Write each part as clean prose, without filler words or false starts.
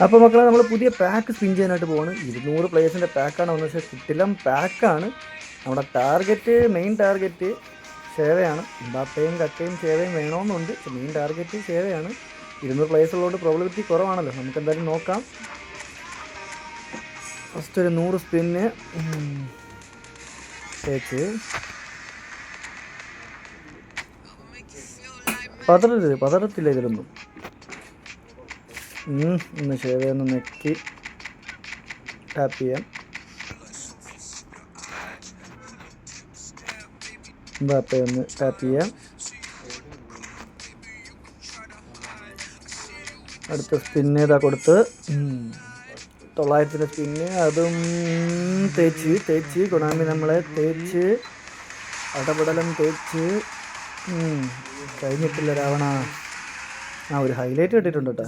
അപ്പോൾ മക്കളെ നമ്മൾ പുതിയ പാക്ക് സ്പിൻ ചെയ്യാനായിട്ട് പോകുന്നു. 200 പ്ലേയേഴ്സിൻ്റെ പാക്കാണ് വന്നത്. പക്ഷേ കിട്ടില്ല പാക്കാണ്. നമ്മുടെ ടാർഗറ്റ് മെയിൻ ടാർഗറ്റ് സേവയാണ്. എംബാപ്പയും കക്കയും സേവയും വേണമെന്നുണ്ട്. പക്ഷേ മെയിൻ ടാർഗറ്റ് സേവയാണ്. 200 പ്ലേയേഴ്സ് ഉള്ളതുകൊണ്ട് പ്രോബിലിറ്റി കുറവാണല്ലോ. നമുക്ക് എന്തായാലും നോക്കാം. ഫസ്റ്റ് ഒരു 100 സ്പിന്ന് തേച്ച് പതറത്തില്ല ഇതിലൊന്നും. ഒന്ന് സേവയൊന്ന് നെക്കി ടാപ്പ് ചെയ്യാം. എംബാപ്പയെ ഒന്ന് ടാപ്പ് ചെയ്യാം. അടുത്ത സ്പിന്ന് ഇതാ കൊടുത്ത് 900 സ്പിന്ന് അതും തേച്ച് കൊണാമി നമ്മളെ തേച്ച് അടപടലം തേച്ച് കഴിഞ്ഞിട്ടില്ല രാവണ. ഒരു ഹൈലൈറ്റ് കിട്ടിയിട്ടുണ്ട് കേട്ടോ.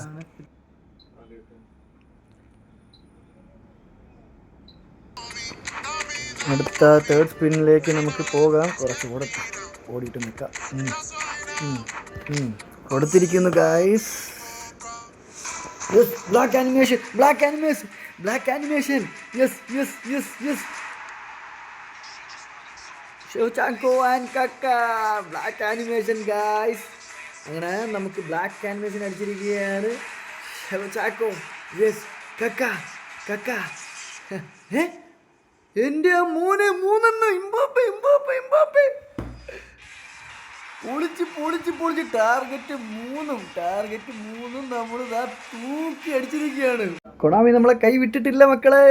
അടുത്ത തേർഡ് സ്പിന്നിലേക്ക് നമുക്ക് പോകാം. കുറച്ച് കൂടെ ഓടിയിട്ട് നിൽക്കാം. കൊടുത്തിരിക്കുന്നു guys. Black animation yes Shevchenko and Kaka black animation guys. അങ്ങനെ നമുക്ക് ബ്ലാക്ക് ആനിമേഷൻ അടിച്ചിരിക്കുകയാണ്. ഷെവ്ചെങ്കോ യെസ് കക്ക എൻ്റെ മോനെ 3 എംബാപ്പെ പൊളിച്ച് ടാർഗറ്റ് 3 നമ്മൾ ഇതാ തൂക്കി അടിച്ചിരിക്കുകയാണ്. കൊണാമി നമ്മളെ കൈ വിട്ടിട്ടില്ല മക്കളെ.